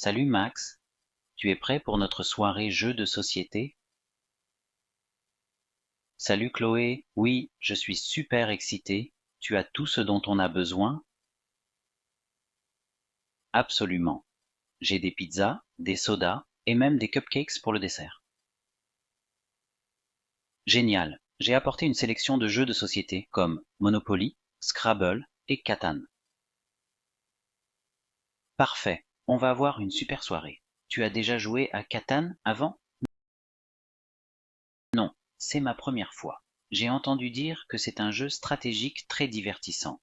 Salut Max, tu es prêt pour notre soirée jeux de société? Salut Chloé, oui, je suis super excitée. Tu as tout ce dont on a besoin? Absolument. J'ai des pizzas, des sodas et même des cupcakes pour le dessert. Génial. J'ai apporté une sélection de jeux de société comme Monopoly, Scrabble et Catan. Parfait. On va avoir une super soirée. Tu as déjà joué à Catan avant? Non, c'est ma première fois. J'ai entendu dire que c'est un jeu stratégique très divertissant.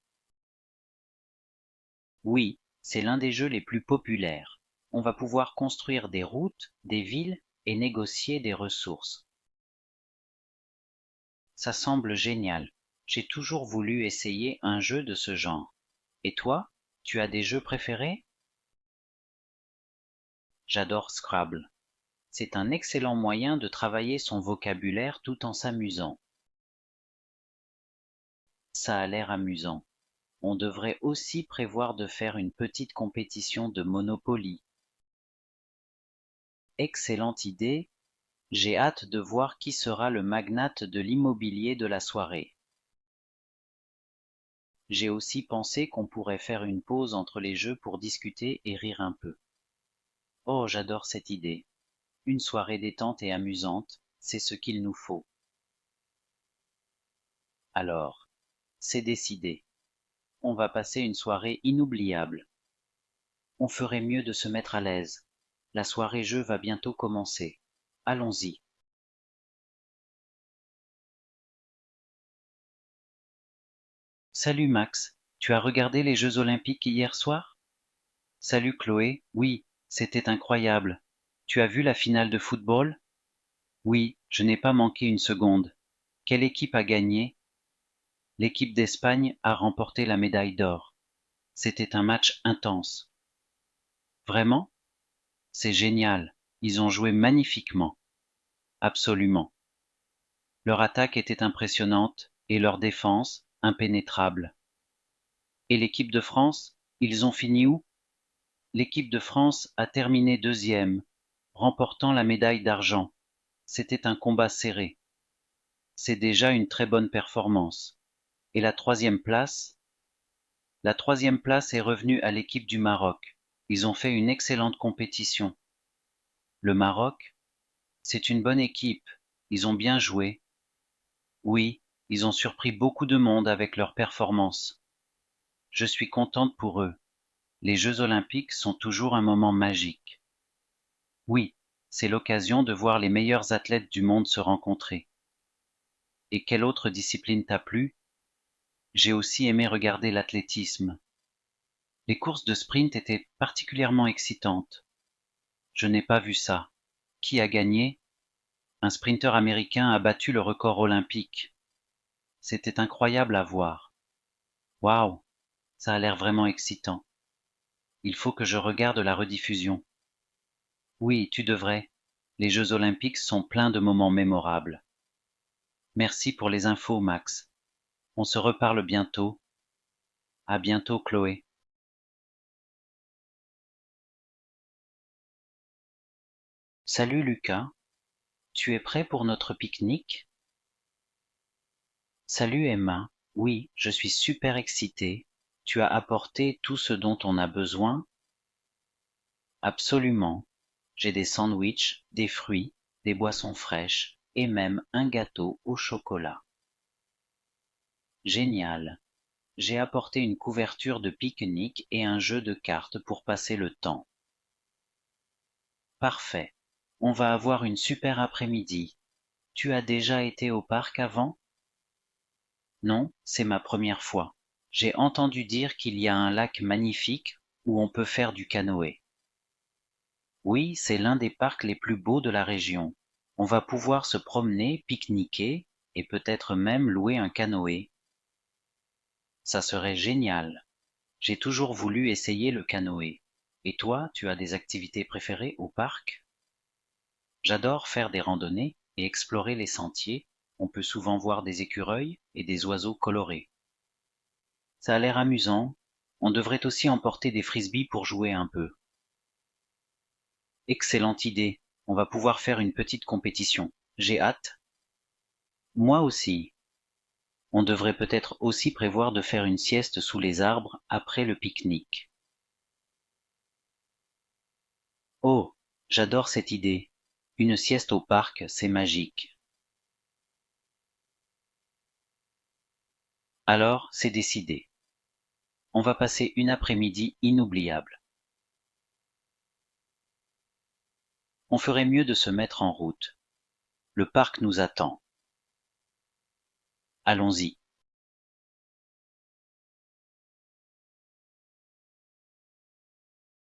Oui, c'est l'un des jeux les plus populaires. On va pouvoir construire des routes, des villes et négocier des ressources. Ça semble génial. J'ai toujours voulu essayer un jeu de ce genre. Et toi, tu as des jeux préférés? J'adore Scrabble. C'est un excellent moyen de travailler son vocabulaire tout en s'amusant. Ça a l'air amusant. On devrait aussi prévoir de faire une petite compétition de Monopoly. Excellente idée. J'ai hâte de voir qui sera le magnate de l'immobilier de la soirée. J'ai aussi pensé qu'on pourrait faire une pause entre les jeux pour discuter et rire un peu. Oh, j'adore cette idée. Une soirée détente et amusante, c'est ce qu'il nous faut. Alors, c'est décidé. On va passer une soirée inoubliable. On ferait mieux de se mettre à l'aise. La soirée jeu va bientôt commencer. Allons-y. Salut Max, tu as regardé les Jeux Olympiques hier soir? Salut Chloé, oui, c'était incroyable. Tu as vu la finale de football? Oui, je n'ai pas manqué une seconde. Quelle équipe a gagné? L'équipe d'Espagne a remporté la médaille d'or. C'était un match intense. Vraiment? C'est génial. Ils ont joué magnifiquement. Absolument. Leur attaque était impressionnante et leur défense impénétrable. Et l'équipe de France, ils ont fini où? L'équipe de France a terminé deuxième, remportant la médaille d'argent. C'était un combat serré. C'est déjà une très bonne performance. Et la troisième place? La troisième place est revenue à l'équipe du Maroc. Ils ont fait une excellente compétition. Le Maroc, c'est une bonne équipe. Ils ont bien joué. Oui, ils ont surpris beaucoup de monde avec leur performance. Je suis contente pour eux. Les Jeux olympiques sont toujours un moment magique. Oui, c'est l'occasion de voir les meilleurs athlètes du monde se rencontrer. Et quelle autre discipline t'a plu? J'ai aussi aimé regarder l'athlétisme. Les courses de sprint étaient particulièrement excitantes. Je n'ai pas vu ça. Qui a gagné? Un sprinteur américain a battu le record olympique. C'était incroyable à voir. Waouh, ça a l'air vraiment excitant. Il faut que je regarde la rediffusion. Oui, tu devrais. Les Jeux olympiques sont pleins de moments mémorables. Merci pour les infos, Max. On se reparle bientôt. À bientôt, Chloé. Salut Lucas, tu es prêt pour notre pique-nique? Salut Emma, oui, je suis super excitée. Tu as apporté tout ce dont on a besoin? Absolument. J'ai des sandwichs, des fruits, des boissons fraîches et même un gâteau au chocolat. Génial. J'ai apporté une couverture de pique-nique et un jeu de cartes pour passer le temps. Parfait. On va avoir une super après-midi. Tu as déjà été au parc avant? Non, c'est ma première fois. J'ai entendu dire qu'il y a un lac magnifique où on peut faire du canoë. Oui, c'est l'un des parcs les plus beaux de la région. On va pouvoir se promener, pique-niquer et peut-être même louer un canoë. Ça serait génial. J'ai toujours voulu essayer le canoë. Et toi, tu as des activités préférées au parc? J'adore faire des randonnées et explorer les sentiers. On peut souvent voir des écureuils et des oiseaux colorés. Ça a l'air amusant. On devrait aussi emporter des frisbees pour jouer un peu. Excellente idée. On va pouvoir faire une petite compétition. J'ai hâte. Moi aussi. On devrait peut-être aussi prévoir de faire une sieste sous les arbres après le pique-nique. Oh, j'adore cette idée. Une sieste au parc, c'est magique. Alors, c'est décidé. On va passer une après-midi inoubliable. On ferait mieux de se mettre en route. Le parc nous attend. Allons-y.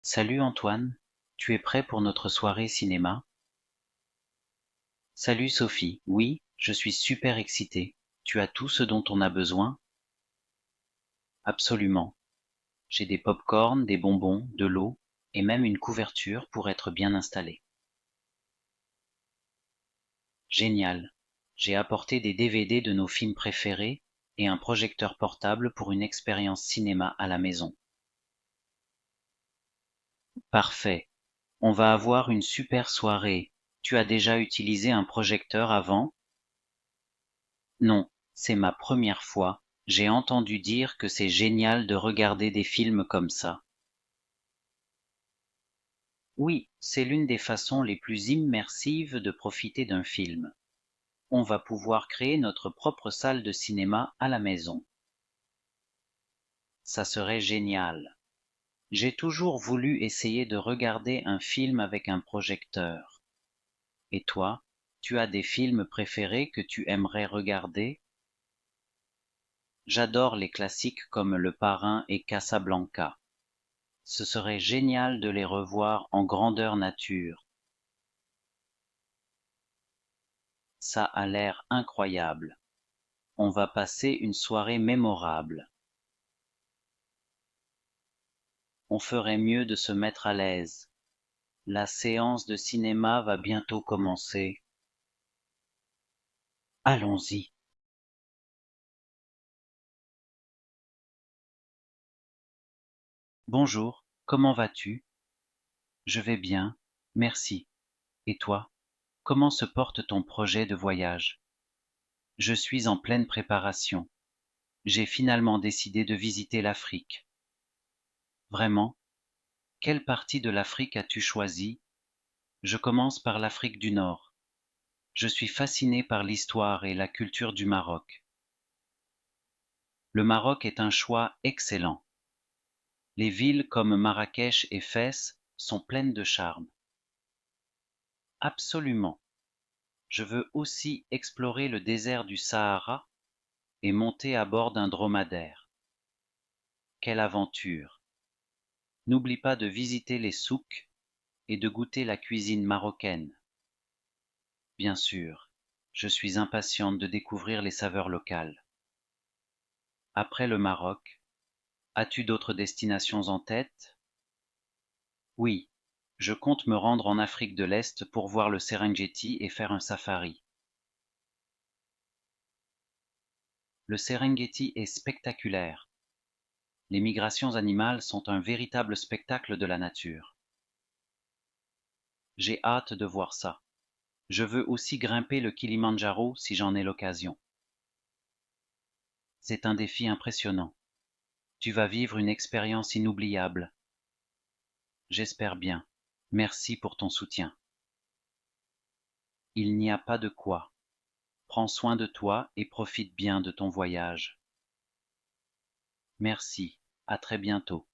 Salut Antoine, tu es prêt pour notre soirée cinéma? Salut Sophie, oui, je suis super excitée. Tu as tout ce dont on a besoin? Absolument. J'ai des pop-corn, des bonbons, de l'eau et même une couverture pour être bien installé. Génial. J'ai apporté des DVD de nos films préférés et un projecteur portable pour une expérience cinéma à la maison. Parfait. On va avoir une super soirée. Tu as déjà utilisé un projecteur avant? Non, c'est ma première fois. J'ai entendu dire que c'est génial de regarder des films comme ça. Oui, c'est l'une des façons les plus immersives de profiter d'un film. On va pouvoir créer notre propre salle de cinéma à la maison. Ça serait génial. J'ai toujours voulu essayer de regarder un film avec un projecteur. Et toi, tu as des films préférés que tu aimerais regarder? J'adore les classiques comme Le Parrain et Casablanca. Ce serait génial de les revoir en grandeur nature. Ça a l'air incroyable. On va passer une soirée mémorable. On ferait mieux de se mettre à l'aise. La séance de cinéma va bientôt commencer. Allons-y. Bonjour, comment vas-tu? Je vais bien, merci. Et toi, comment se porte ton projet de voyage? Je suis en pleine préparation. J'ai finalement décidé de visiter l'Afrique. Vraiment? Quelle partie de l'Afrique as-tu choisi? Je commence par l'Afrique du Nord. Je suis fasciné par l'histoire et la culture du Maroc. Le Maroc est un choix excellent. Les villes comme Marrakech et Fès sont pleines de charme. Absolument. Je veux aussi explorer le désert du Sahara et monter à bord d'un dromadaire. Quelle aventure! N'oublie pas de visiter les souks et de goûter la cuisine marocaine. Bien sûr, je suis impatiente de découvrir les saveurs locales. Après le Maroc, as-tu d'autres destinations en tête? Oui, je compte me rendre en Afrique de l'Est pour voir le Serengeti et faire un safari. Le Serengeti est spectaculaire. Les migrations animales sont un véritable spectacle de la nature. J'ai hâte de voir ça. Je veux aussi grimper le Kilimandjaro si j'en ai l'occasion. C'est un défi impressionnant. Tu vas vivre une expérience inoubliable. J'espère bien. Merci pour ton soutien. Il n'y a pas de quoi. Prends soin de toi et profite bien de ton voyage. Merci. À très bientôt.